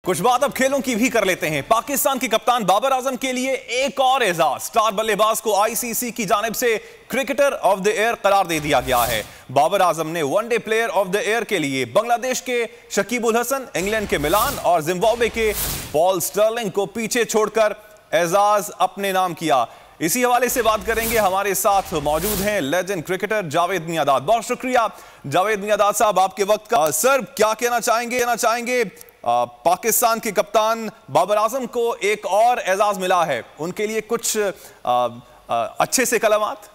कुछ बात अब खेलों की भी कर लेते हैं। पाकिस्तान के कप्तान बाबर आजम के लिए एक और एजाज। स्टार बल्लेबाज को आईसीसी की जानिब से क्रिकेटर ऑफ द ईयर करार दे दिया गया है। बाबर आजम ने one day player of the year के लिए बांग्लादेश के शकीब उल हसन, इंग्लैंड के मिलान और जिम्बाब्वे के पॉल स्टर्लिंग को पीछे छोड़कर एजाज अपने नाम किया। इसी हवाले से बात करेंगे। हमारे साथ मौजूद हैं लेजेंड क्रिकेटर जावेद मियांदाद। बहुत शुक्रिया जावेद मियांदाद साहब आपके वक्त का। सर, क्या कहना चाहेंगे पाकिस्तान के कप्तान बाबर आजम को एक और एजाज मिला है, उनके लिए कुछ अच्छे से कलमात।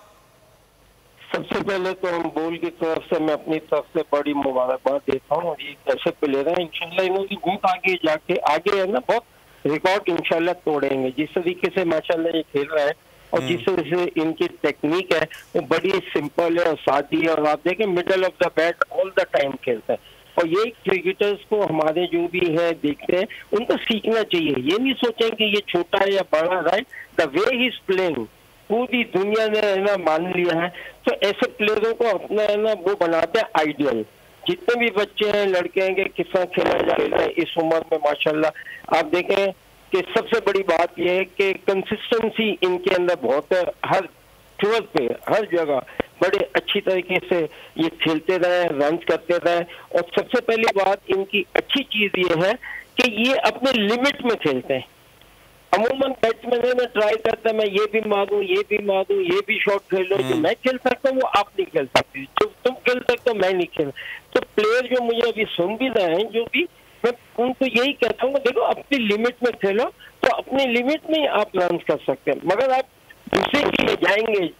सबसे पहले तो हम बोल की तरफ से मैं अपनी तरफ से बड़ी मुबारकबाद देता हूँ। और ये ऐसे प्लेयर है इंशाल्लाह इन्होंने बहुत आगे जाके आगे है ना, बहुत रिकॉर्ड इंशाल्लाह तोड़ेंगे। जिस तरीके से माशाल्लाह ये खेल रहा है और जिस तरह से इनकी टेक्निक है वो बड़ी सिंपल है और सादी है। और आप देखें middle of the bat all the time खेलता है। और ये क्रिकेटर्स को हमारे जो भी है देखते हैं उनको सीखना चाहिए। ये नहीं सोचें कि ये छोटा है या बड़ा, right. The way he is playing पूरी दुनिया ने है ना मान लिया है। तो ऐसे प्लेयरों को अपना है ना वो बनाते हैं आइडियल। जितने भी बच्चे हैं, लड़के हैं कि किस तरह खेला जाए इस उम्र में माशाल्लाह। आप देखें कि सबसे बड़ी बात यह है कि कंसिस्टेंसी इनके अंदर बहुत है। हर फिगर पे हर जगह बड़े अच्छी तरीके से ये खेलते रहे, रन करते रहे। और सबसे पहली बात इनकी अच्छी चीज ये है कि ये अपने लिमिट में खेलते हैं। अमूमन बैट्समैन में ट्राई करता है मैं ये भी मारूं, ये भी मारूं, ये भी शॉट खेल लो, जो मैं खेल सकता हूँ वो आप नहीं खेल सकते, जो तुम खेल सकते हो मैं नहीं खेल। तो प्लेयर जो मुझे अभी सुन भी रहे हैं, जो भी मैं उनको यही कहता हूँ, देखो अपनी लिमिट में खेलो तो अपनी लिमिट में आप रन कर सकते हैं। मगर आप दूसरे के लिए जाएंगे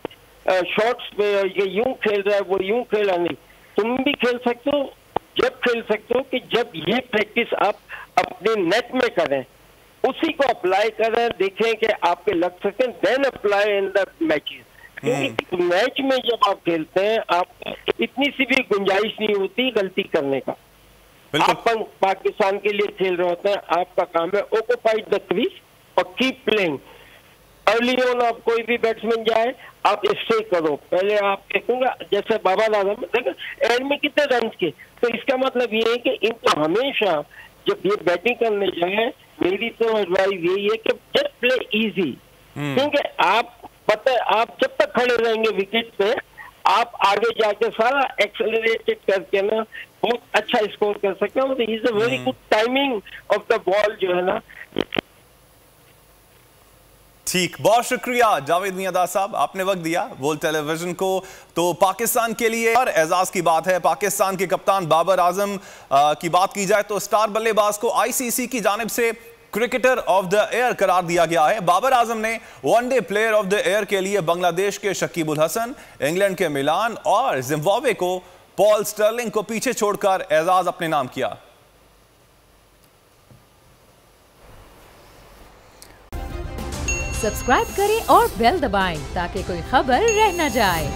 शॉट्स पे, ये यूं खेल रहा है वो यूं खेला नहीं। तुम भी खेल सकते हो, जब खेल सकते हो कि जब ये प्रैक्टिस आप अपने नेट में करें, उसी को अप्लाई करें, देखें कि आपके लग सकते हैं, then apply in the matches. क्योंकि मैच में जब आप खेलते हैं आप इतनी सी भी गुंजाइश नहीं होती गलती करने का। आप पाकिस्तान के लिए खेल रहे होते हैं, आपका काम है ऑक्युपाइड द क्रीज और कीप प्लेइंग। अर्ली ऑन आप कोई भी बैट्समैन जाए आप स्टे करो। पहले आप देखूंगा जैसे बाबर आजम देखो एंड में कितने रन के, तो इसका मतलब ये है कि इनको हमेशा जब ये बैटिंग करने जाए, मेरी तो एडवाइस यही है कि जस्ट प्ले इजी। क्योंकि आप पता है आप जब तक खड़े रहेंगे विकेट पे, आप आगे जाके सारा एक्सेलरेटेड करके ना बहुत अच्छा स्कोर कर सकते हैं। तो is a very good timing of the ball जो है ना। ठीक, बहुत शुक्रिया जावेद मियांदाद साहब, आपने वक्त दिया वर्ल्ड टेलीविजन को। तो पाकिस्तान के लिए और एजाज की बात है। पाकिस्तान के कप्तान बाबर आजम की बात की जाए तो स्टार बल्लेबाज को आईसीसी की जानिब से क्रिकेटर ऑफ द ईयर करार दिया गया है। बाबर आजम ने one day player of the year के लिए बांग्लादेश के शकीब उल हसन, इंग्लैंड के मिलान और जिम्बाब्वे को पॉल स्टर्लिंग को पीछे छोड़कर एजाज अपने नाम किया। सब्सक्राइब करें और बेल दबाएं ताकि कोई खबर रह न जाए।